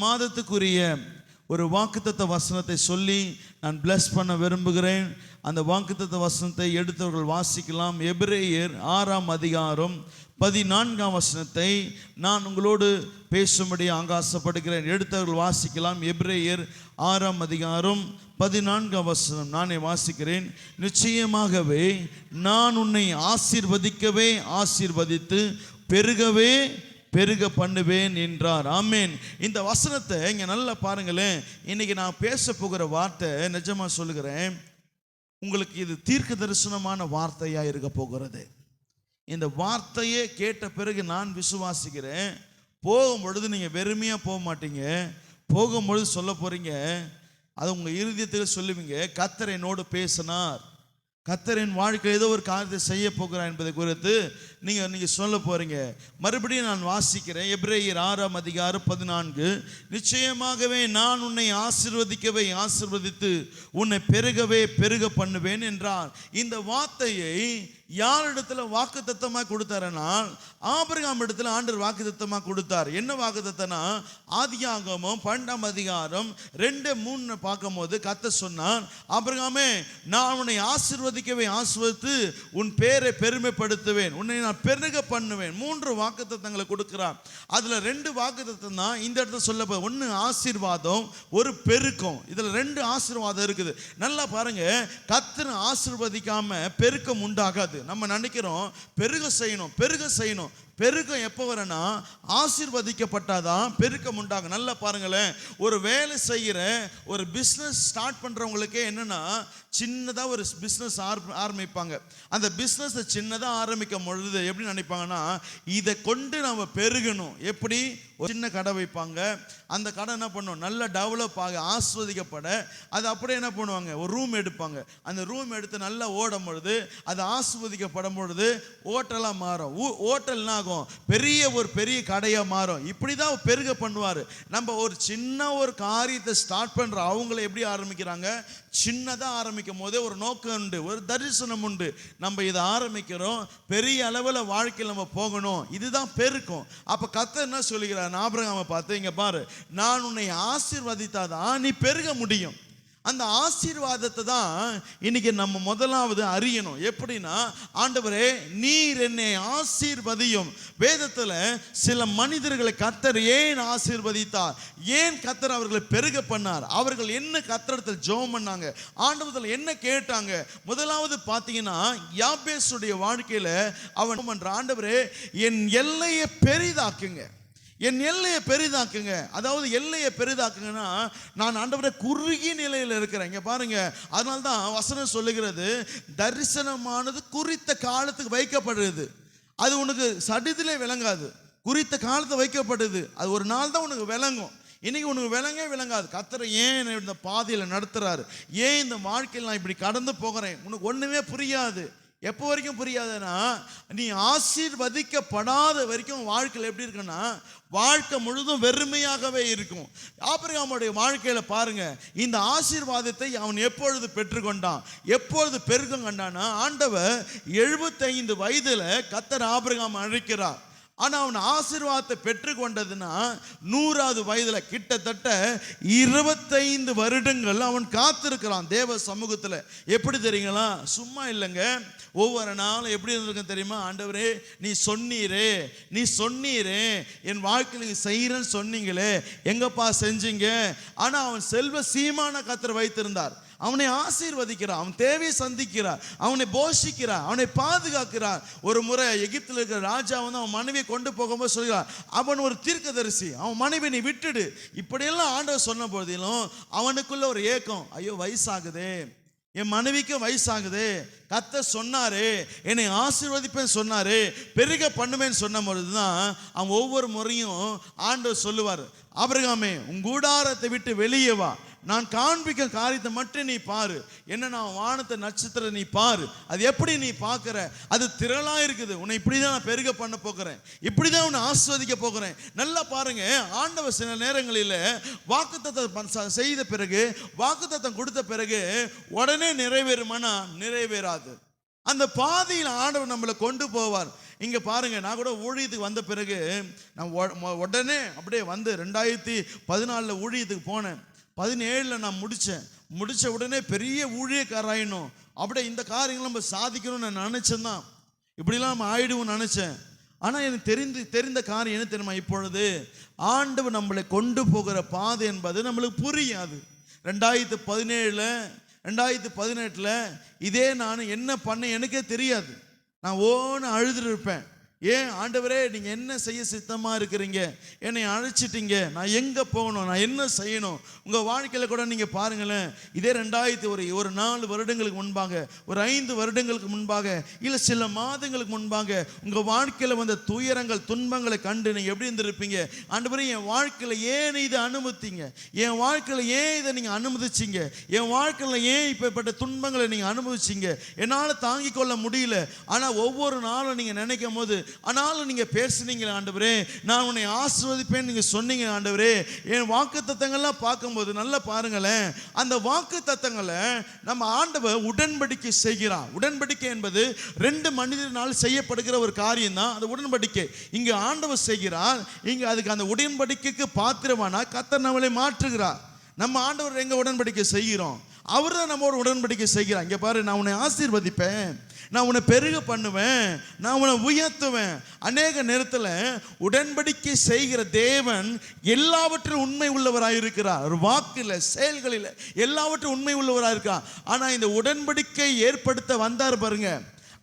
மாதத்துக்குரிய ஒரு வாக்குத்தத்த வசனத்தை சொல்லி நான் பிளஸ் பண்ண விரும்புகிறேன். அந்த வாக்குத்தத்த வசனத்தை எடுத்தவர்கள் வாசிக்கலாம். எபிரேயர் 6ஆம் அதிகாரம் 14ஆம் வசனத்தை நான் உங்களோடு பேசும்படி ஆசைப்படுகிறேன். எடுத்தவர்கள் வாசிக்கலாம். எபிரேயர் 6ஆம் அதிகாரம் 14ஆம் வசனம் நானே வாசிக்கிறேன். நிச்சயமாகவே நான் உன்னை ஆசீர்வதிக்கவே ஆசீர்வதித்து பெருகவே பெருக பண்ணுவேன் என்றார். ஆமேன். இந்த வசனத்தை இங்க நல்லா பாருங்களேன். இன்னைக்கு நான் பேச போகிற வார்த்தை நிஜமா சொல்லுகிறேன், உங்களுக்கு இது தீர்க்க தரிசனமான வார்த்தையா இருக்க போகிறது. இந்த வார்த்தையே கேட்ட பிறகு நான் விசுவாசிக்கிறேன், போகும் பொழுது நீங்க வெறுமையா போக மாட்டீங்க. போகும்பொழுது சொல்ல போறீங்க, அது உங்க இருதயத்தில் சொல்லுவீங்க, கர்த்தர் என்னோடு பேசினார், கர்த்தரின் வாழ்க்கையில் ஏதோ ஒரு காரியத்தை செய்ய போகிறார் என்பதை குறித்து நீங்க சொல்ல போறீங்க. மறுபடியும் நான் வாசிக்கிறேன். எபிரேயர் 6ஆம் அதிகாரம் 14. நிச்சயமாகவே நான் உன்னை ஆசீர்வதிக்கவே ஆசீர்வதித்து உன்னை பெருகவே பெருக பண்ணுவேன் என்றார். இந்த வார்த்தையை யாரிடத்துல வாக்குத்தத்தமா கொடுத்தாருன்னா, ஆபிரகாம் இடத்துல ஆண்டவர் வாக்குத்தத்தமா கொடுத்தார். என்ன வாக்குத்தத்தனா, ஆதியாகமம் 12ஆம் அதிகாரம் 2-3 பார்க்கும்போது கர்த்தர் சொன்னார், ஆபிரகாமே நான் உன்னை ஆசீர்வதிக்கவே ஆசீர்வதித்து உன் பேரை பெருமைப்படுத்துவேன், உன்னை நான் பெருக பண்ணுவேன். 3 வாக்குத்தத்தங்களை கொடுக்கிறார். அதுல 2 வாக்குத்தத்தம் தான் இந்த இடத்துல சொல்ல. ஒன்னு ஆசீர்வாதம், ஒரு பெருக்கம். இதுல 2 ஆசீர்வாதம் இருக்குது. நல்லா பாருங்க, கர்த்தர் ஆசீர்வதிக்காம பெருக்கம் உண்டாகாது. நம்ம நினைக்கிறோம் பெருக செய்யணும் பெருக செய்யணும். பெருக்கம் எப்போ வரனா, ஆசீர்வதிக்கப்பட்டாதான் பெருக்கம் உண்டாகும். நல்லா பாருங்களேன், ஒரு வேலை செய்கிற ஒரு பிஸ்னஸ் ஸ்டார்ட் பண்றவங்களுக்கே என்னன்னா, சின்னதா ஒரு பிஸ்னஸ் ஆரம்பிப்பாங்க. அந்த பிஸ்னஸ் சின்னதா ஆரம்பிக்கும் பொழுது எப்படி நினைப்பாங்கன்னா, இதை கொண்டு நம்ம பெருகணும். எப்படி, ஒரு சின்ன கடை வைப்பாங்க. அந்த கடை என்ன பண்ணும், நல்லா டெவலப் ஆக ஆஸ்வதிக்கப்பட அது அப்படியே என்ன பண்ணுவாங்க, ஒரு ரூம் எடுப்பாங்க. அந்த ரூம் எடுத்து நல்லா ஓடும் பொழுது, அது ஆஸ்வதிக்கப்படும் பொழுது ஹோட்டலா மாறும். ஹோட்டல்னா பெரிய கடையா மாறும். இப்படிதான் பெருக பண்ணுவாரு. நம்ம ஒரு சின்ன ஒரு காரியத்தை ஸ்டார்ட் பண்ற அவங்களை எப்படி ஆரம்பிக்கிறாங்க, சின்னதா ஆரம்பிக்கும் போதே ஒரு நோக்கம் உண்டு, ஒரு தரிசனம் உண்டு. நம்ம இதை ஆரம்பிக்கிறோம், பெரிய அளவில் வாழ்க்கையில் நம்ம போகணும், இதுதான் பெருக்கும். அப்ப கர்த்தர் என்ன சொல்லுகிறார், ஆபிரகாமை பார்த்து, இங்க பாரு, நான் உன்னை ஆசீர்வதித்தாதான் நீ பெருக முடியும். அந்த ஆசீர்வாதத்தை தான் இன்னைக்கு நம்ம முதலாவது அறியணும். எப்படின்னா, ஆண்டவரே நீர் என்னை ஆசீர்வதியும். வேதத்துல சில மனிதர்களை கர்த்தர் ஏன் ஆசீர்வதித்தார், ஏன் கர்த்தர் அவர்களை பெருக பண்ணார், அவர்கள் என்ன கர்த்தரிடத்தில் ஜெபம் பண்ணாங்க, ஆண்டவரத்தில் என்ன கேட்டாங்க. முதலாவது பார்த்தீங்கன்னா, யாபேசுடைய வாழ்க்கையில அவன் பண்ற, ஆண்டவரே என் எல்லையை பெரிதாக்குங்க, என் எல்லையை பெரிதாக்குங்க. அதாவது எல்லையை பெரிதாக்குங்கன்னா, நான் ஆண்டவரே குறுகிய நிலையில் இருக்கிறேன். இங்க பாருங்க, அதனால தான் வசனம் சொல்லுகிறது, தரிசனமானது குறித்த காலத்துக்கு வைக்கப்படுது. அது உனக்கு சடிதிலே விளங்காது. குறித்த காலத்தை வைக்கப்படுது, அது ஒரு நாள் தான் உனக்கு விளங்கும். இன்னைக்கு உனக்கு விளங்காது. கர்த்தர் ஏன் இந்த பாதையில் நடத்துறாரு, ஏன் இந்த வாழ்க்கையில் நான் இப்படி கடந்து போகிறேன், உனக்கு ஒண்ணுமே புரியாது. எப்போ வரைக்கும் புரியாதுன்னா, நீ ஆசீர்வதிக்கப்படாத வரைக்கும் வாழ்க்கையில் எப்படி இருக்குன்னா, வாழ்க்கை முழுதும் வெறுமையாகவே இருக்கும். ஆபிரகாமுடைய வாழ்க்கையில பாருங்க, இந்த ஆசீர்வாதத்தை அவன் எப்பொழுது பெற்றுக்கொண்டான், எப்பொழுது பெருக்கம் கண்டானா, ஆண்டவர் 75 வயதுல கர்த்தர் ஆபிரகாம் அழைக்கிறார். ஆனா அவன் ஆசீர்வாதத்தை பெற்றுக்கொண்டதுன்னா 100வது வயதுல, கிட்டத்தட்ட 25 வருடங்கள் அவன் காத்திருக்கிறான் தேவ சமூகத்துல. எப்படி தெரியுங்களா, சும்மா இல்லைங்க. ஒவ்வொரு நாளும் எப்படி இருந்திருக்கும் தெரியுமா, ஆண்டவரே நீ சொன்னீரே என் வாழ்க்கையில் செய்யறேன்னு சொன்னீங்களே, எங்கப்பா செஞ்சீங்க. ஆனா அவன் செல்வ சீமான கர்த்தர் வைத்திருந்தார். அவனை ஆசீர்வதிக்கிறார், அவன் தேவையை சந்திக்கிறார், அவனை போஷிக்கிறார், அவனை பாதுகாக்கிறார். ஒரு முறை எகிப்தில் இருக்கிற ராஜா வந்து அவன் மனைவியை கொண்டு போகும்போது சொல்கிறார், அவன் ஒரு தீர்க்கதரிசி, அவன் மனைவி நீ விட்டுடு. இப்படியெல்லாம் ஆண்டவர் சொன்ன போதிலும் அவனுக்குள்ள ஒரு ஏக்கம், ஐயோ வயசாகுதே, என் மனைவிக்கு வயசாகுது, கர்த்தர் சொன்னாரு என்னை ஆசீர்வதிப்பேன்னு சொன்னாரு, பெருக பண்ணுவேன்னு சொன்ன பொழுதுதான் அவன் ஒவ்வொரு முறையும் ஆண்டவர் சொல்லுவார், ஆபிரகாமே உன் கூடாரத்தை விட்டு வெளியே வா, நான் காண்பிக்க காரியத்தை மட்டும் நீ பாரு, என்ன நான் வானத்தை நட்சத்திரம் நீ பாரு. அது எப்படி நீ பார்க்கிற, அது திரளா இருக்குது, உன்னை இப்படிதான் நான் பெருக பண்ண போகிறேன், இப்படிதான் உன்னை ஆஸ்வதிக்க போகிறேன். நல்லா பாருங்க, ஆண்டவர் சில நேரங்களில் வாக்குத்தத்தம் செய்த பிறகு, வாக்குத்தத்தம் கொடுத்த பிறகு உடனே நிறைவேறுமானா நிறைவேறாது. அந்த பாதையில் ஆண்டவர் நம்மளை கொண்டு போவார். இங்கே பாருங்க, நான் கூட ஊழியத்துக்கு வந்த பிறகு நான் உடனே அப்படியே வந்து 2014 ஊழியத்துக்கு போனேன். 17 நான் முடித்த உடனே பெரிய ஊழியக்காராயினும் அப்படியே இந்த காரியங்களும் நம்ம சாதிக்கணும்னு நான் நினச்சேன் தான். இப்படிலாம் நம்ம ஆயிடுவோம்னு நினச்சேன். ஆனால் எனக்கு தெரிந்த காரியம் என்ன தெரியுமா? இப்பொழுது ஆண்டவர் நம்மளை கொண்டு போகிற பாதை என்பது நம்மளுக்கு புரியாது. 2018 இதே நான் என்ன பண்ண எனக்கே தெரியாது. நான் ஓன்னு அழுதுட்டு இருப்பேன். ஏன் ஆண்டவரே, நீங்கள் என்ன செய்ய சித்தமாக இருக்கிறீங்க? என்னை அழைச்சிட்டீங்க, நான் எங்கே போகணும், நான் என்ன செய்யணும்? உங்கள் வாழ்க்கையில் கூட நீங்கள் பாருங்களேன், இதே 4 வருடங்களுக்கு முன்பாக, ஒரு 5 வருடங்களுக்கு முன்பாக, இல்லை சில மாதங்களுக்கு முன்பாக உங்கள் வாழ்க்கையில் வந்த துயரங்கள் துன்பங்களை கண்டு நீங்கள் எப்படி இருந்திருப்பீங்க? ஆண்டவரே, என் வாழ்க்கையில் ஏன் இதை அனுமதித்தீங்க? என் வாழ்க்கையில் ஏன் இதை நீங்கள் அனுமதிச்சிங்க? என் வாழ்க்கையில் ஏன் இப்படிப்பட்ட துன்பங்களை நீங்கள் அனுமதிச்சிங்க? என்னால் தாங்கிக் கொள்ள முடியல. ஆனால் ஒவ்வொரு நாளும் நீங்கள் நினைக்கும் போது, ஆனாலும் நீங்க பேசுனீங்களே ஆண்டவரே, நான் உன்னை ஆசீர்வதிப்பேன் நீங்க சொன்னீங்க ஆண்டவரே. என் வாக்குத்தத்தங்கள்லாம் பார்க்கும்போது நல்லா பாருங்களேன், அந்த வாக்குத்தத்தங்களை நம்ம ஆண்டவர் உடன்படிக்கை செய்கிறார். உடன்படிக்கை என்பது 2 மனிதனால் செய்யப்படுகிற ஒரு காரியம் தான் அந்த உடன்படிக்கை. இங்க ஆண்டவர் செய்கிறார். இங்க அதுக்கு அந்த உடன்படிக்கைக்கு பாத்திரமானா கர்த்தர் நம்மளை மாற்றுகிறார். நம்ம ஆண்டவர் எங்க உடன்படிக்கை செய்கிறோம்? அவர் தான் நம்மோட உடன்படிக்கை செய்கிறார். இங்க பாரு, நான் உன்னை ஆசீர்வதிப்பேன், நான் உன்னை பெருக பண்ணுவேன், நான் உன்னை உயர்த்துவேன். அநேக நேரத்தில் உடன்படிக்கை செய்கிற தேவன் எல்லாவற்றிலும் உண்மை உள்ளவராக இருக்கிறார். ஒரு வாக்கில், செயல்களில் எல்லாவற்றும் உண்மை உள்ளவராக இருக்கார். ஆனால் இந்த உடன்படிக்கை ஏற்படுத்த வந்தார் பாருங்க,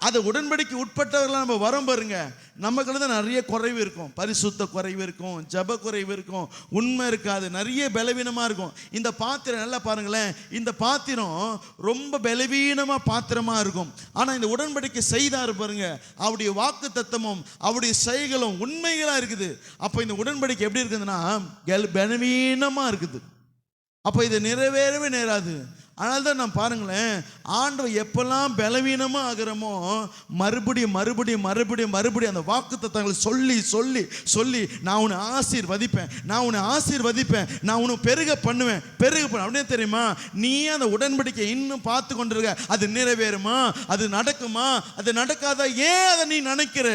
அதை உடன்படிக்கை உட்பட்டவர்களாக நம்ம வரோம் பாருங்க, நமக்குள்ள தான் நிறைய குறைவு இருக்கும். பரிசுத்த குறைவு இருக்கும், ஜப குறைவு இருக்கும், உண்மை இருக்காது, நிறைய பலவீனமாக இருக்கும். இந்த பாத்திரம் நல்லா பாருங்களேன், இந்த பாத்திரம் ரொம்ப பலவீனமாக பாத்திரமாக இருக்கும். ஆனால் இந்த உடன்படிக்கை செய்தார் பாருங்க, அவருடைய வாக்கு தத்தமும் அவருடைய செயல்களும் உண்மைகளாக இருக்குது. அப்போ இந்த உடன்படிக்கை எப்படி இருக்குதுன்னா பலவீனமாக இருக்குது. அப்போ இது நிறைவேறவே நேராது. அதனால தான் நான் பாருங்களேன், ஆண்டவர் எப்பெல்லாம் பலவீனமாக ஆகிறோமோ மறுபடியும் அந்த வாக்கு தத்தங்களை சொல்லி சொல்லி சொல்லி நான் உன்னை ஆசீர்வதிப்பேன், நான் உன்னை ஆசீர்வதிப்பேன், நான் உன்னை பெருக பண்ணுவேன் அப்படியே தெரியுமா? நீ அந்த உடன்படிக்கை இன்னும் பார்த்து கொண்டிருக்க, அது நிறைவேறுமா, அது நடக்குமா, அது நடக்காதா? ஏன் அதை நீ நினைக்கிற?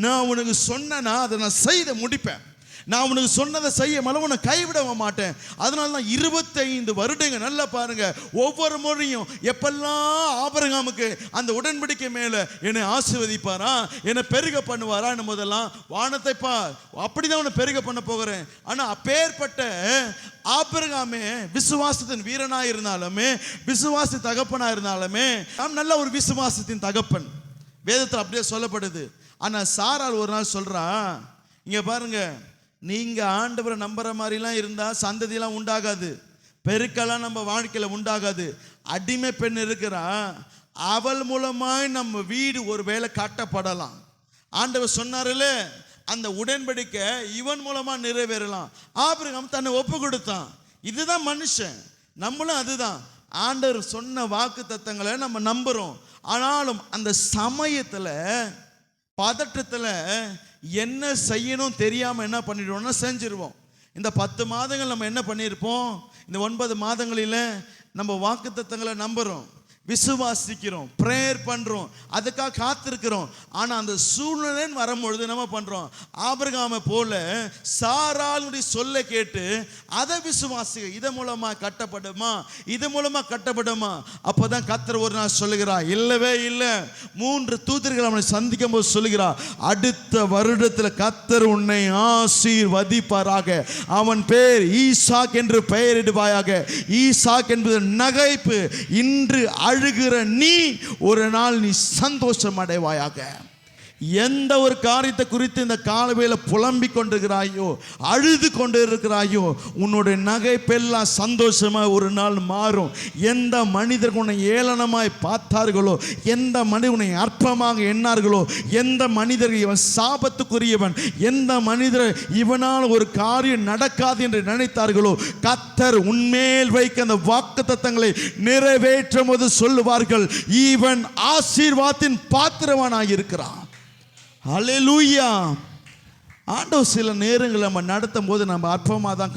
நான் உனக்கு சொன்னா அதை நான் செய்து முடிப்பேன். நான் உனக்கு சொன்னதை செய்ய உன்னை கைவிட மாட்டேன். அதனால தான் 25 வருடங்கள் நல்லா பாருங்க, ஒவ்வொரு முறையும் எப்பெல்லாம் ஆபிரகாமுக்கு அந்த உடன்படிக்கை மேல என்னை ஆசீர்வதிப்பாரா, என்னை பெருக பண்ணுவாரா போதெல்லாம், வானத்தை பார், அப்படிதான் உன்னை பெருக பண்ண போகிறேன். ஆனா அப்பேற்பட்ட ஆபிரகாமே விசுவாசத்தின் வீரனா இருந்தாலுமே, விசுவாசி தகப்பனா இருந்தாலுமே, நாம் நல்ல ஒரு விசுவாசத்தின் தகப்பன் வேதத்தில் அப்படியே சொல்லப்படுது. ஆனா சாராள் ஒரு நாள் சொல்றா, இங்க பாருங்க, நீங்க ஆண்டவரை நம்புற மாதிரிலாம் இருந்தா சந்ததியெல்லாம் உண்டாகாது, பெருக்கெல்லாம் நம்ம வாழ்க்கையில உண்டாகாது. அடிமை பெண் இருக்கிறா, அவள் மூலமாய் நம்ம வீடு ஒரு வேளை கட்டப்படலாம். ஆண்டவர் சொன்னார்ல, அந்த உடன்படிக்கை இவன் மூலமா நிறைவேறலாம். ஆபிரகாம் தன்னை ஒப்பு கொடுத்தான். இதுதான் மனுஷன், நம்மளும் அதுதான். ஆண்டவர் சொன்ன வாக்கு தத்தங்களை நம்ம நம்புறோம். ஆனாலும் அந்த சமயத்துல பதட்டத்துல என்ன செய்யணும் தெரியாம என்ன பண்ணிடுவோம்னா செஞ்சிருவோம். இந்த 10 மாதங்கள் நம்ம என்ன பண்ணியிருப்போம்? இந்த 9 மாதங்களில் நம்ம வாக்குத்தத்தங்களை நம்புறோம், விசுவாசிக்கிறோம், பிரேயர் பண்றோம், அதுக்காக காத்திருக்கிறோம். ஆனா அந்த சூழ்நிலைன்னு வரும்பொழுது நம்ம பண்றோம், ஆபிரகாமை போல சாராளுடைய சொல்லை கேட்டு அதை விசுவாசி, இதன் மூலமா கட்டப்படுமா, இது மூலமா கட்டப்படுமா? அப்பதான் கர்த்தர் ஒரு நாள் சொல்லுகிறார், இல்லவே இல்லை. 3 தூதர்கள் அவனை சந்திக்கும் போது சொல்லுகிறார், அடுத்த வருடத்துல கர்த்தர் உன்னை ஆசீர்வதிப்பாராக, அவன் பேர் ஈசாக் என்று பெயரிடுவாயாக. ஈசாக் என்பது நகைப்பு. இன்று அழுகிற நீ ஒரு நாள் நீ சந்தோஷம் அடைவாயாக. எந்த ஒரு காரியத்தை குறித்து இந்த காலவேளை புலம்பிக் கொண்டிருக்கிறாயோ, அழுது கொண்டு இருக்கிறாயோ, உன்னுடைய நகைப்பெல்லாம் சந்தோஷமா ஒரு நாள் மாறும். எந்த மனிதர் உன்னை ஏளனமாய் பார்த்தார்களோ, எந்த மனிதர் உன்னை அற்பமாக எண்ணார்களோ, எந்த மனிதர் இவன் சாபத்துக்குரியவன், எந்த மனிதர் இவனால் ஒரு காரியம் நடக்காது என்று நினைத்தார்களோ, கர்த்தர் உன்மேல் வைக்க அந்த வாக்குத்தத்தங்களை நிறைவேற்றும் போது சொல்லுவார்கள், இவன் ஆசீர்வாதத்தின் பாத்திரவானாய் இருக்கிறான். ஹல்லேலூயா. ஆண்டவர் சில நேரங்களில் நம்ம நடத்தும் போது நம்ம அற்பமாக தான்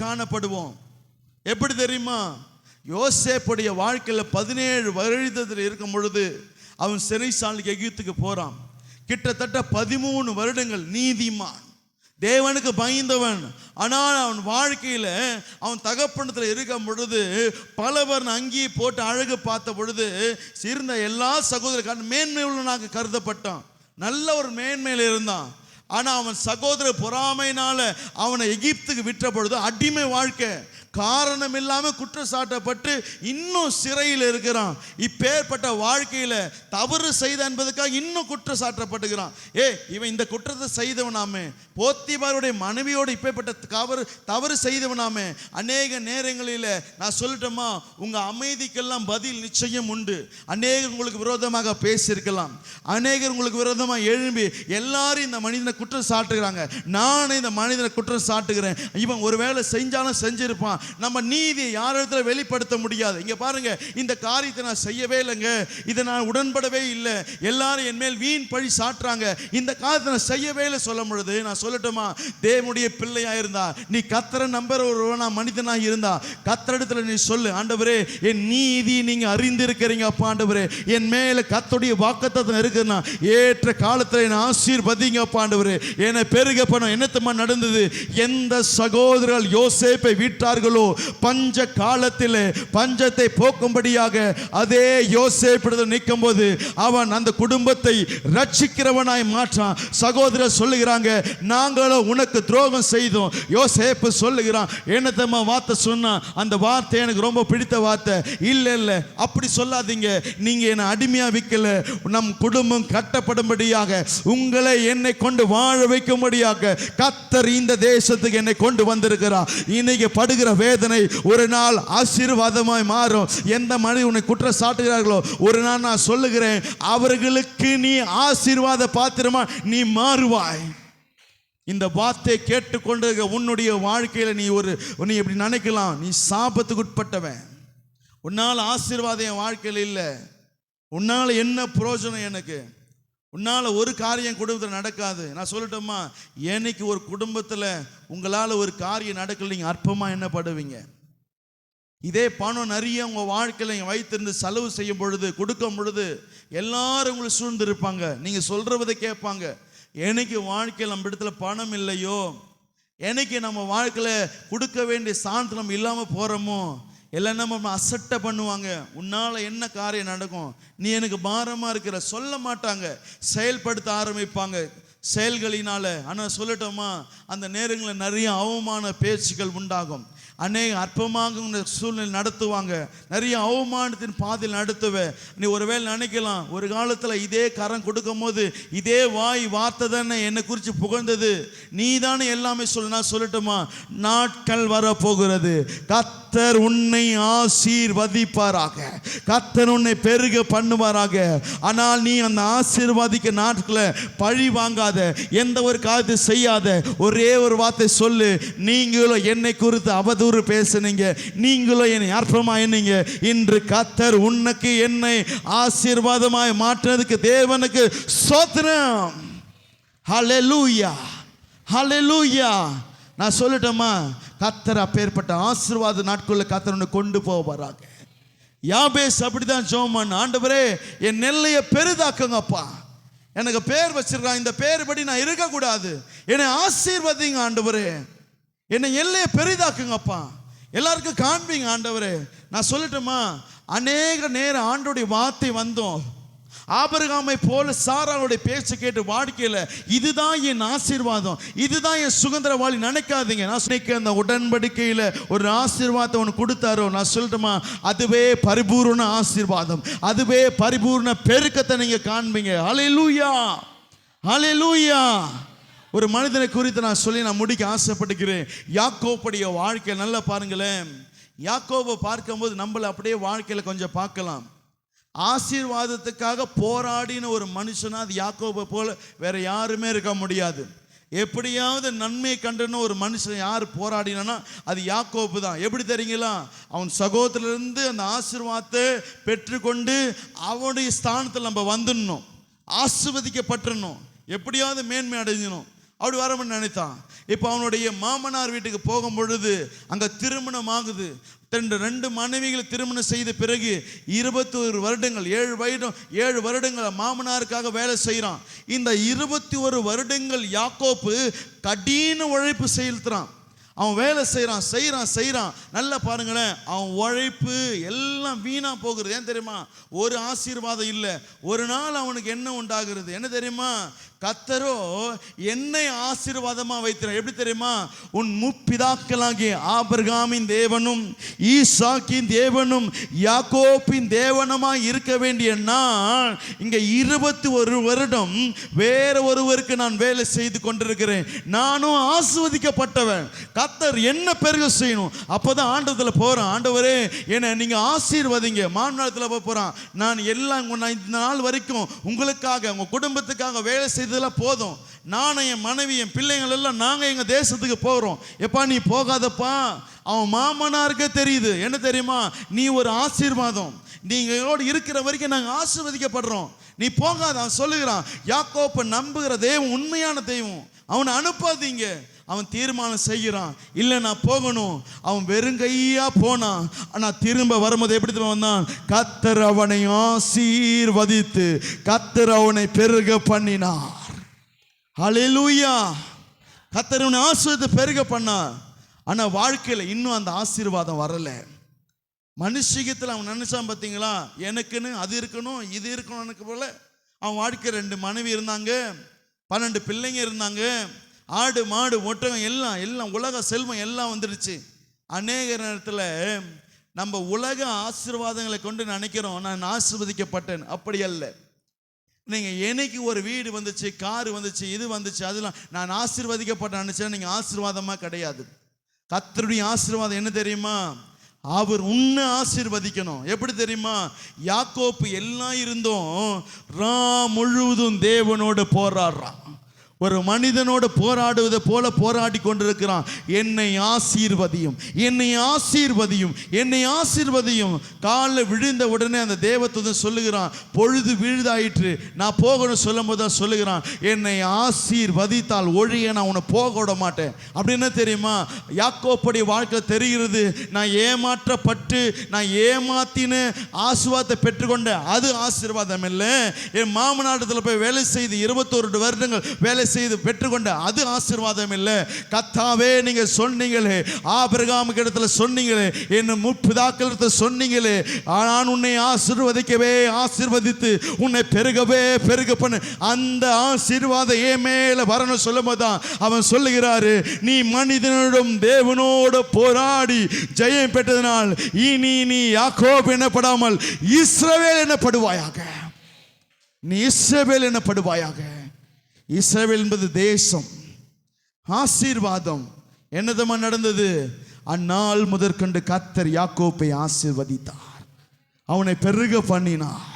காணப்படுவோம். எப்படி தெரியுமா? யோசேப்புடைய வாழ்க்கையில் 17 வருடத்தில் இருக்கும் பொழுது அவன் சிறைசாலைக்கு எகிப்துக்கு போறான். கிட்டத்தட்ட 13 வருடங்கள் நீதிமான், தேவனுக்கு பயந்தவன். ஆனால் அவன் வாழ்க்கையில அவன் தகப்பனத்தில் இருக்கும் பொழுது பலவர் அங்கேயே போட்டு அழகு பார்த்த பொழுது இருந்த எல்லா சகோதரர்கள் மேன்மை உள்ளவனாக கருதப்பட்டான். நல்ல ஒரு மேன்மையில இருந்தான். ஆனா அவன் சகோதர பொறாமையினால அவனை எகிப்துக்கு விட்ட பொழுது அடிமை வாழ்க்கை, காரணம் இல்லாம குற்றச்சாட்டப்பட்டு இன்னும் சிறையில் இருக்கிறான். இப்பேற்பட்ட வாழ்க்கையில தவறு செய்த என்பதற்காக இன்னும் குற்றச்சாட்டப்பட்டுகிறான். இவன் இந்த குற்றத்தை செய்தவனாமே, போத்திபாருடைய மனைவியோடு இப்பேற்பட்ட தவறு செய்தவனாமே. அநேக நேரங்களில் நான் சொல்லட்டுமா, உங்க அமைதிக்கெல்லாம் பதில் நிச்சயம் உண்டு. அநேகர் உங்களுக்கு விரோதமாக பேசியிருக்கலாம், அநேகர் உங்களுக்கு விரோதமாக எழும்பி எல்லாரும் இந்த மனிதனை குற்றம் சாட்டுகிறாங்க. நானே இந்த மனிதனை குற்றம் சாட்டுகிறேன், இவன் ஒருவேளை செஞ்சாலும் செஞ்சிருப்பான். நம்ம நீதியை யாரிடத்துல வெளிப்படுத்த முடியாது. இங்க பாருங்க, இந்த காரியத்தை நான் செய்யவே இல்லைங்க, இதை நான் உடன்படவே இல்லை, எல்லாரும் என் மேல் வீண் பழி சாட்டுறாங்க, இந்த காரியத்தை நான் செய்யவே இல்லை சொல்லும் பொழுது நான் சொல்லட்டுமா, தேவனுடைய பிள்ளையா இருந்தா, நீ கர்த்தரை நம்புற ஒருவனா மனிதனா இருந்தா, கர்த்தரிடத்துல நீ சொல்லு, ஆண்டவரே என் நீதி நீங்க அறிந்திருக்கிறீங்க அப்பா, ஆண்டவரே என் மேல கர்த்தருடைய வாக்குத்தத்தம் இருக்குன்னா ஏற்ற காலத்துல என்ன ஆசீர்வதிங்க அப்பா, ஆண்டவரே என்னை பெருக பண்ண. என்னத்தமா நடந்தது? எந்த சகோதரர்கள் யோசேப்பை விட்டார்களோ பஞ்ச காலத்தில் பஞ்சத்தை போக்கும்படியாக அதே யோசேப்பிடத்தில் நிற்கும் போது அவன் அந்த குடும்பத்தை ரட்சிக்கிறவனாய் மாற்றான். சகோதரர் சொல்லுகிறாங்க, நாங்களும் உனக்கு துரோகம் செய்தோம். யோசேப்பு சொல்லுகிறான், என்னத்தம்மா வார்த்தை சொன்னா, அந்த வார்த்தை எனக்கு ரொம்ப பிடித்த வார்த்தை. இல்ல இல்ல அப்படி சொல்லாதீங்க, நீங்க என்னை அடிமையா விக்கல, நம் குடும்பம் கட்டப்படும்படியாக உங்களை என்னை கொண்டு வாழ வைக்கும்படியாக கர்த்தர் இந்த தேசத்துக்கு என்னை கொண்டு வந்திருக்கிறார். இன்னைக்கு படுகிற வேதனை ஒரு நாள் ஆசீர்வாதமாய் மாறும். எந்த மனிதன் உன்னை குற்றம் சாட்டுகிறார்களோ ஒரு நாள் நான் சொல்லுகிறேன், அவர்களுக்கு நீ ஆசீர்வாத பாத்திரமா நீ மாறுவாய். இந்த வார்த்தையை கேட்டுக்கொண்டு உன்னுடைய வாழ்க்கையில நீ இப்படி நினைக்கலாம், நீ சாபத்துக்கு உட்பட்டவன், உன்னால் ஆசீர்வாதம் என் வாழ்க்கையில் இல்லை, உன்னால என்ன பிரயோஜனம், எனக்கு உன்னால ஒரு காரியம் குடும்பத்தில் நடக்காது. நான் சொல்லட்டுமா, என்னைக்கு ஒரு குடும்பத்தில் உங்களால் ஒரு காரியம் நடக்கல, நீங்கள் அற்பமாக என்ன படுவீங்க? இதே பணம் நிறைய உங்கள் வாழ்க்கையில் நீங்கள் வைத்திருந்து செலவு செய்யும் பொழுது, கொடுக்கும் பொழுது எல்லாரும் உங்களை சூழ்ந்து இருப்பாங்க, நீங்கள் சொல்கிறத கேட்பாங்க. என்னைக்கு வாழ்க்கையில் நம்ம இடத்துல பணம் இல்லையோ, என்னைக்கு நம்ம வாழ்க்கையில் கொடுக்க வேண்டிய சாணத்தில் நம்ம இல்லாமல் போகிறோமோ, எல்லாம் நம்ம அசட்டை பண்ணுவாங்க. உன்னால் என்ன காரியம் நடக்கும், நீ எனக்கு பாரமாக இருக்கிற சொல்ல மாட்டாங்க, செயல்படுத்த ஆரம்பிப்பாங்க செயல்களினால. ஆனால் சொல்லட்டோமா, அந்த நேரங்களில் நிறைய அவமான பேச்சுக்கள் உண்டாகும். அநேக அற்பமாக சூழ்நிலை நடத்துவாங்க, நிறைய அவமானத்தின் பாதையில் நடத்துவேன். நீ ஒருவேளை நினைக்கலாம், ஒரு காலத்தில் இதே கரம் கொடுக்கும் போது இதே வார்த்தை தானே என்னை குறித்து புகழ்ந்தது, நீ தானே எல்லாமே நான் சொல்லட்டுமா, நாட்கள் வரப்போகிறது, கர்த்தர் உன்னை ஆசீர்வதிப்பாராக, கர்த்தர் உன்னை பெருக பண்ணுவாராக. ஆனால் நீ அந்த ஆசீர்வாதிக்க நாட்களை பழி வாங்காத, எந்த ஒரு காரியத்தை செய்யாத, ஒரே ஒரு வார்த்தை சொல்லு, நீங்களும் என்னை குறித்து அவதூறு பேசுனீங்க, நீங்களும் என்னை அற்பமா எண்ணீங்க, இன்று கர்த்தர் உனக்கு என்னை ஆசீர்வாதமாய் மாற்றினதுக்கு தேவனுக்கு ஸ்தோத்திரம். ஹல்லேலூயா, ஹல்லேலூயா. நான் சொல்லட்டுமா, கர்த்தர் அப்பேற்பட்ட ஆசீர்வாத நாட்குள்ள கர்த்தர் உன்னை கொண்டு போவாராக. யாபேஸ் அப்படிதான் ஜெபம் பண்ண, ஆண்டவரே என் நெல்லையை பெரிதாக்குங்கப்பா, எனக்கு பேர் வச்சிருக்கான், இந்த பேர் படி நான் இருக்கக்கூடாது, என்னை ஆசீர்வதிங்க ஆண்டவரே, என்னை எல்லையை பெரிதாக்குங்கப்பா, எல்லாருக்கும் காண்பீங்க ஆண்டவரே. நான் சொல்லட்டுமா, அநேக நேரம் ஆண்டோடைய வார்த்தை வந்தோம், ஆபிரகாமை போல சாராளுடைய பேச்சை கேட்டு வாழ்க்கையில் இதுதான் என் ஆசீர்வாதம், இதுதான் என் சுதந்திரவாளி நினைக்காதீங்க. நான் சொன்ன அந்த உடன்படிக்கையில் ஒரு ஆசீர்வாதத்தை ஒன்று கொடுத்தாரோ, நான் சொல்லட்டுமா, அதுவே பரிபூர்ண ஆசீர்வாதம், அதுவே பரிபூர்ண பெருக்கத்தை நீங்க காண்பீங்க. ஹல்லேலூயா, ஹல்லேலூயா. ஒரு மனிதனை குறித்து நான் சொல்லி நான் முடிக்க ஆசைப்பட்டுக்கிறேன். யாக்கோபுடைய வாழ்க்கை நல்லா பாருங்களேன். யாக்கோபை பார்க்கும்போது நம்மளை அப்படியே வாழ்க்கையில் கொஞ்சம் பார்க்கலாம். ஆசீர்வாதத்துக்காக போராடின ஒரு மனுஷனா அது யாக்கோபை போல வேற யாருமே இருக்க முடியாது. எப்படியாவது நன்மை கண்டுன்னு ஒரு மனுஷன் யார் போராடினா அது யாக்கோபு தான். எப்படி தெரியுங்களா, அவன் சகோதரிலிருந்து அந்த ஆசீர்வாதத்தை பெற்றுக்கொண்டு அவனுடைய ஸ்தானத்தில் நம்ம வந்துடணும், ஆசீர்வதிக்கப்பட்டுடணும், எப்படியாவது மேன்மை அடைஞ்சணும். அப்படி வரணும்னு நினைத்தான். இப்போ அவனுடைய மாமனார் வீட்டுக்கு போகும் பொழுது அங்கே திருமணம் ஆகுது. ரெண்டு மனைவிகளை திருமணம் செய்த பிறகு 21 வருடங்கள் 7 வருடங்கள் மாமனாருக்காக வேலை செய்கிறான். இந்த 21 வருடங்கள் யாக்கோப்பு கடின உழைப்பு செலுத்துறான். அவன் வேலை செய்கிறான். நல்லா பாருங்களேன், அவன் உழைப்பு எல்லாம் வீணா போகிறது. ஏன் தெரியுமா? ஒரு ஆசீர்வாதம் இல்லை. ஒரு நாள் அவனுக்கு என்ன உண்டாகிறது? என்ன தெரியுமா? கர்த்தரோ என்னை ஆசீர்வாதமா வைத்தார். எப்படி தெரியுமா? உன் முற்பிதாக்களாகிய ஆபிரகாமின் தேவனும் ஈசாக்கின் தேவனும் யாக்கோப்பின் தேவனுமாய் இருக்க வேண்டிய நான் இங்க 21 வருடம் வேற ஒருவருக்கு நான் வேலை செய்து கொண்டிருக்கிறேன். நானும் ஆசீர்வதிக்கப்பட்டவன். கர்த்தர் என்ன பெருக செய்யணும். அப்போதான் ஆண்டவத்துல போறான். ஆண்டவரே என்ன நீங்க ஆசீர்வதிங்க. மாநாளத்தில் போறான். நான் எல்லாம் இந்த நாள் வரைக்கும் உங்களுக்காக உங்க குடும்பத்துக்காக வேலை செய்ததெல்லாம் போதும். நானும் என் மனைவி என் பிள்ளைங்கள் எல்லாம் நாங்கள் எங்கள் தேசத்துக்கு போகிறோம். எப்பா நீ போகாதப்பா. அவன் மாமனாருக்கே தெரியுது. என்ன தெரியுமா? நீ ஒரு ஆசீர்வாதம். நீங்களோடு இருக்கிற வரைக்கும் நாங்கள் ஆசீர்வதிக்கப்படுறோம். நீ போகாத. அவன் சொல்லுகிறான். யாக்கோப்பை நம்புகிற தெய்வம் உண்மையான தெய்வம். அவனை அனுப்பாதீங்க. அவன் தீர்மானம் செய்கிறான். இல்லை நான் போகணும். அவன் வெறுங்கையா போனான். ஆனால் திரும்ப வரும்போது எப்படி வந்தான்? கர்த்தர் அவனை ஆசீர்வதித்து கர்த்தர் அவனை பெருக பண்ணினார். ஹல்லேலூயா. கர்த்தர் அவனை ஆசீர்வதித்து பெருக பண்ணார். ஆனால் வாழ்க்கையில் இன்னும் அந்த ஆசீர்வாதம் வரல. மனுஷிகத்தில் அவன் நினைச்சான் பார்த்தீங்களா, எனக்குன்னு அது இருக்கணும் இது இருக்கணும். எனக்கு போல அவன் வாழ்க்கை 2 மனைவி இருந்தாங்க, 12 பிள்ளைங்க இருந்தாங்க, ஆடு மாடு ஒட்டகம் எல்லாம் உலக செல்வம் எல்லாம் வந்துடுச்சு. அநேக நேரத்தில் நம்ம உலக ஆசீர்வாதங்களை கொண்டு நினைக்கிறோம் நான் ஆசீர்வதிக்கப்பட்டேன். அப்படி அல்ல. நீங்கள் என்னைக்கு ஒரு வீடு வந்துச்சு, காரு வந்துச்சு, இது வந்துச்சு, அதெல்லாம் நான் ஆசீர்வதிக்கப்பட்ட நினைச்சேன். நீங்கள் ஆசீர்வாதமாக கிடையாது. கர்த்தருடைய ஆசீர்வாதம் என்ன தெரியுமா? அவர் உன்னை ஆசீர்வதிக்கணும். எப்படி தெரியுமா? யாக்கோப்பு எல்லாம் இருந்தும் முழுவதும் தேவனோடு போராடுறான். ஒரு மனிதனோடு போராடுவதை போல போராடி கொண்டிருக்கிறான். என்னை ஆசீர்வதியும், என்னை ஆசீர்வதியும், என்னை ஆசீர்வதியும். காலில் விழுந்த உடனே அந்த தேவதூதன் சொல்லுகிறான், பொழுது விழுதாயிற்று நான் போகணும். சொல்லும் போது தான் சொல்லுகிறான், என்னை ஆசீர்வதித்தால் ஒழிய நான் உன்னை போக விட மாட்டேன். அப்படின்னு தெரியுமா? யாக்கோப்புடைய வாழ்க்கை தெரிகிறது. நான் ஏமாற்றப்பட்டு நான் ஏமாத்தின ஆசீர்வாதத்தை பெற்றுக்கொண்ட அது ஆசீர்வாதம் இல்லை. என் மாமனாட்டத்தில் போய் வேலை செய்து 21 வருடங்கள் வேலை செய்து பெற்றுக்கொண்ட அது ஆசீர்வாதம் இல்லை. கர்த்தாவே நீங்க சொன்னீங்களே, ஆபிரகாமுக்கு இடத்துல சொன்னீங்களே, என் முற்பிதாக்களிடத்துல சொன்னீங்களே, நான் உன்னை ஆசீர்வதிக்கவே ஆசீர்வதித்து உன்னை பெருகவே பெருக பண்ணு. அந்த ஆசீர்வாதம் ஏன் மேல வரணும் சொல்லும் போதுதான் அவன் சொல்லுகிறாரு, நீ மனிதனோடும் தேவனோடு போராடி ஜெயம் பெற்றதனால் இனி நீ யாக்கோபு எனப்படாமல் இஸ்ரவேல் எனப்படுவாயாக. நீ இஸ்ரவேல் எனப்படுவாயாக. இஸ்ரவேல் என்பது தேசம். ஆசீர்வாதம் என்னதமா நடந்தது? அந்நாள் முதற்கொண்டு கர்த்தர் யாக்கோப்பை ஆசீர்வதித்தார். அவனை பெருக பண்ணினார்.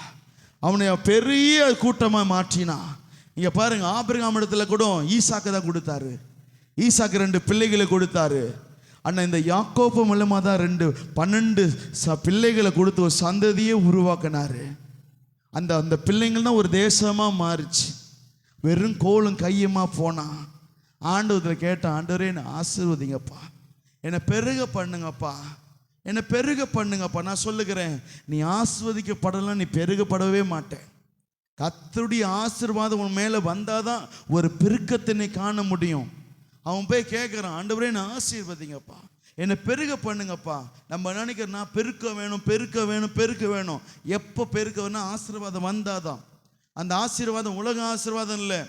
அவனை பெரிய கூட்டமாக மாற்றினார். இங்க பாருங்க, ஆபிரகாம் இடத்துல கூட ஈசாக்கு தான் கொடுத்தாரு. ஈசாக்கு 2 பிள்ளைகளை கொடுத்தாரு. ஆனால் இந்த யாக்கோப்பு மூலமாக தான் 12 பிள்ளைகளை கொடுத்து ஒரு சந்ததியே உருவாக்கினாரு. அந்த பிள்ளைங்கள் தான் ஒரு தேசமாக மாறிச்சு. வெறும் கோலும் கையுமா போனான். ஆண்டவத்தில் கேட்டான், ஆண்டவரே என்னை ஆசீர்வதிங்கப்பா, என்னை பெருக பண்ணுங்கப்பா, என்னை பெருக பண்ணுங்கப்பா. நான் சொல்லுகிறேன், நீ ஆசீர்வதிக்கப்படலாம், நீ பெருகப்படவே மாட்டேன். கர்த்தருடைய ஆசீர்வாதம் உன் மேலே வந்தாதான் ஒரு பெருக்கத்தினை காண முடியும். அவன் போய் கேட்குறான், ஆண்டவரே என்னை ஆசீர்வதிங்கப்பா, என்னை பெருக பண்ணுங்கப்பா. நம்ம நினைக்கிறோம் நான் பெருக்க வேணும் பெருக்க வேணும் பெருக்க வேணும். எப்போ பெருக்க வேணும்? ஆசீர்வாதம் வந்தாதான். அந்த ஆசீர்வாதம் உலக ஆசீர்வாதம் இல்லை.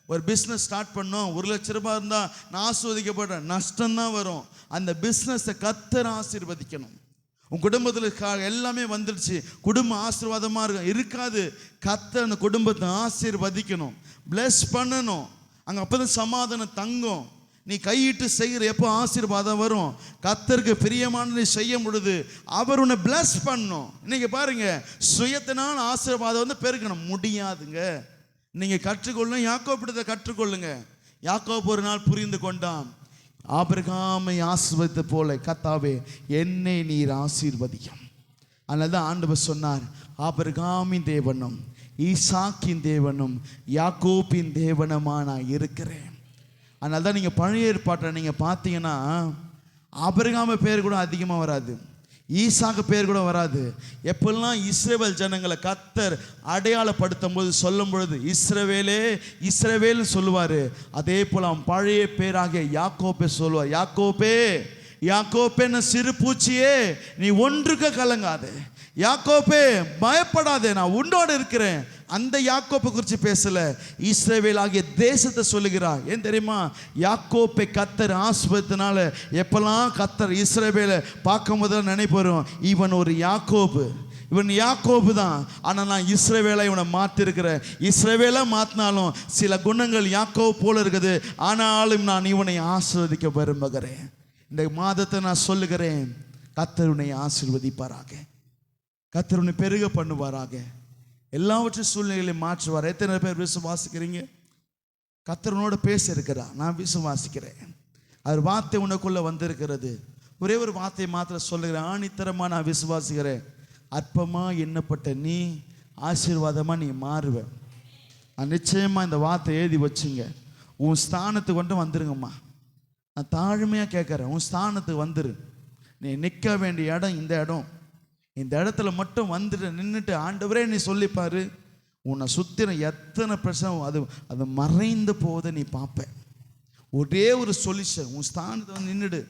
ஒரு பிஸ்னஸ் ஸ்டார்ட் பண்ணோம், 1 லட்ச ரூபாய் இருந்தால் நான் ஆசீர்வதிக்கப்பட்டேன், நஷ்டம்தான் வரும். அந்த பிஸ்னஸை கர்த்தர் ஆசீர்வதிக்கணும். உன் குடும்பத்தில் எல்லாமே வந்துடுச்சு, குடும்பம் ஆசீர்வாதமாக இருக்காது. கர்த்தர் அந்த குடும்பத்தை ஆசீர்வதிக்கணும், பிளஸ் பண்ணணும். அங்கே அப்போ தான் சமாதானம் தங்கும். நீ கையிட்டு செய்கிற எப்போ ஆசீர்வாதம் வரும்? கர்த்தருக்கு பிரியமானதை செய்யும் பொழுது அவர் உன்னை பிளஸ் பண்ணும். இன்னைக்கு பாருங்க, சுயத்தினால் ஆசீர்வாதம் பெருக்கணும் முடியாதுங்க. நீங்க கற்றுக்கொள்ளணும். யாக்கோபிடத்தை கற்றுக்கொள்ளுங்க. யாக்கோபு ஒரு நாள் புரிந்து கொண்டான், ஆபிரகாமை ஆசீர்வதித்த போல கர்த்தாவே என்னை நீர் ஆசீர்வதியும். அதனால தான் ஆண்டவர் சொன்னார், ஆபிரகாமின் தேவனும் ஈசாக்கின் தேவனும் யாக்கோபின் தேவனுமா நான் இருக்கிறேன். அதனால தான் நீங்கள் பழைய ஏற்பாட்டை நீங்கள் பார்த்தீங்கன்னா ஆபிரகாம் பேர் கூட அதிகமாக வராது, ஈசாக்கு பேர் கூட வராது. எப்பெல்லாம் இஸ்ரவேல் ஜனங்களை கர்த்தர் அடையாளப்படுத்தும் போது சொல்லும் பொழுது இஸ்ரவேலே இஸ்ரவேல்னு சொல்லுவார். அதே போல் அவன் பழைய பேராகிய யாக்கோப்பே சொல்லுவார். யாக்கோப்பே யாக்கோப்பேன்னு சிறு பூச்சியே நீ ஒன்றுக்கு கலங்காதே, யாக்கோப்பே பயப்படாதே, நான் உன்னோடு இருக்கிறேன். அந்த யாக்கோப்பை குறித்து பேசல, இஸ்ரவேல் ஆகிய தேசத்தை சொல்லுகிறார். ஏன் தெரியுமா? யாக்கோப்பை கர்த்தர் ஆஸ்பத்தினால எப்பெல்லாம் கர்த்தர் இஸ்ரவேலை பார்க்கும் போது நினைப்போம், இவன் ஒரு யாக்கோபு, இவன் யாக்கோபு தான். ஆனால் நான் இஸ்ரவேலை இவனை மாற்றிருக்கிறேன். இஸ்ரவேலை மாற்றினாலும் சில குணங்கள் யாக்கோபு போல இருக்குது, ஆனாலும் நான் இவனை ஆசீர்வதிக்க விரும்புகிறேன். இந்த மாதத்தை நான் சொல்லுகிறேன், கர்த்தர் உன்னை ஆசீர்வதிப்பாராக, கர்த்தர் உன்னை பெருக பண்ணுவாராக, எல்லாவற்றையும் சூழ்நிலைகளை மாற்றுவார். எத்தனை பேர் விசுவாசிக்கிறீங்க? கர்த்தர் உன்னோட பேச இருக்கிறார். நான் விசுவாசிக்கிறேன். அவர் வார்த்தை உனக்குள்ள வந்திருக்கிறது. ஒரே ஒரு வார்த்தையை மாத்திரம் சொல்லுகிறேன், ஆணித்தரமா நான் விசுவாசிக்கிறேன். அற்பமா எண்ணப்பட்ட நீ ஆசீர்வாதமா நீ மாறுவ. நிச்சயமா இந்த வார்த்தை எழுதி வச்சுங்க. உன் ஸ்தானத்துக்கு கொண்டு வந்துருங்கம்மா. நான் தாழ்மையாக கேட்குறேன், உன் ஸ்தானத்துக்கு வந்துரு. நீ நிற்க வேண்டிய இடம் இந்த இடம், இந்த இடத்துல மட்டும் வந்துட்டு நின்றுட்டு ஆண்டவரே நீ சொல்லிப்பாரு. உன்னை சுற்றின எத்தனை பிரச்சனை அது மறைந்து போவதை நீ பார்ப்ப. ஒரே ஒரு சொல்யூஷன், உன் ஸ்தானத்தை வந்து நின்றுடு.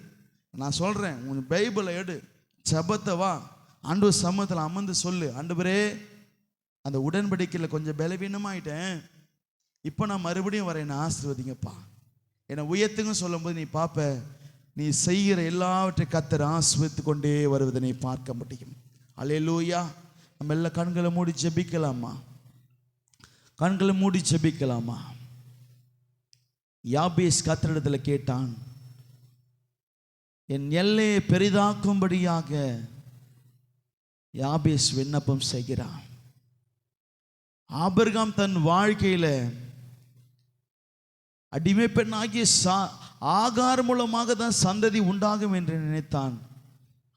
நான் சொல்கிறேன், உன் பைபிளை எடு, ஜெபத்தை வா, ஆண்டவர் சமூகத்தில் அமர்ந்து சொல்லு, ஆண்டவரே அந்த உடன்படிக்கையில் கொஞ்சம் பலவீனமாயிட்டேன், இப்போ நான் மறுபடியும் வரேன், ஆசீர்வதிங்கப்பா, என்னை உயர்த்துங்க சொல்லும்போது நீ பார்ப்ப, நீ செய்கிற எல்லாவற்றையும் கர்த்தர் ஆசீர்வதித்து கொண்டே வருவதை நீ பார்க்க முடியும். அல்லேலூயா. நம்ம எல்லாம் கண்களை மூடி ஜெபிக்கலாமா? கண்களை மூடி ஜெபிக்கலாமா? யாபேஸ் கர்த்தரிடத்தில் கேட்டான், என் எல்லையை பெரிதாக்கும்படியாக யாபேஸ் விண்ணப்பம் செய்கிறான். ஆபிரகாம் தன் வாழ்க்கையில அடிமை பெண்ணாகிய ஆகார் மூலமாக தான் சந்ததி உண்டாகும் என்று நினைத்தான்.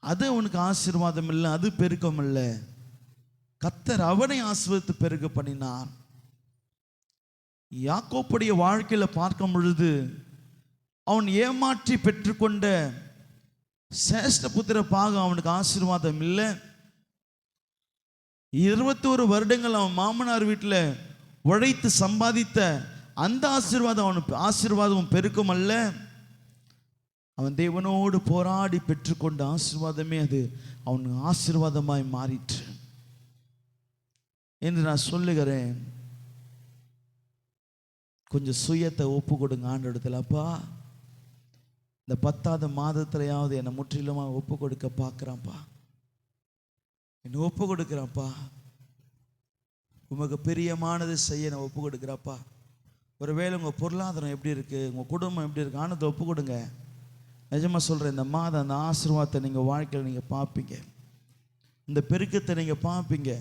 அது அவனுக்கு ஆசீர்வாதம் இல்லை, அது பெருக்கம் இல்லை. கர்த்தர் அவனை ஆசீர்வதித்து பெருக பண்ணினார். யாக்கோப்புடைய வாழ்க்கையில பார்க்கும் பொழுது அவன் ஏமாற்றி பெற்றுக்கொண்ட சேஷ்ட புத்திர பாகம் அவனுக்கு ஆசீர்வாதம் இல்லை. 21 வருடங்கள் அவன் மாமனார் வீட்டில் உழைத்து சம்பாதித்த அந்த ஆசீர்வாதம் அவனுக்கு ஆசீர்வாதம் பெருக்கம் அல்ல. அவன் தேவனோடு போராடி பெற்றுக்கொண்ட ஆசீர்வாதமே அது அவனுக்கு ஆசீர்வாதமாய் மாறிற்று என்று நான் சொல்லுகிறேன். கொஞ்சம் சுயத்தை ஒப்பு கொடுங்க ஆண்டவரிடத்தில். அப்பா, இந்த 10வது மாதத்திலையாவது என்னை முற்றிலுமாக ஒப்பு கொடுக்க பார்க்குறான்ப்பா, என்னை ஒப்பு கொடுக்குறான்ப்பா, உமக்கு பிரியமானது செய்ய நான் ஒப்பு கொடுக்குறாப்பா. ஒருவேளை உங்கள் பொருளாதாரம் எப்படி இருக்குது, உங்கள் குடும்பம் எப்படி இருக்குது, ஆனதை ஒப்பு கொடுங்க. நிஜமாக சொல்கிறேன், இந்த மாதம் அந்த ஆசீர்வாதத்தை நீங்கள் வாழ்க்கையில் நீங்கள் பார்ப்பீங்க, இந்த பெருக்கத்தை நீங்கள் பார்ப்பீங்க.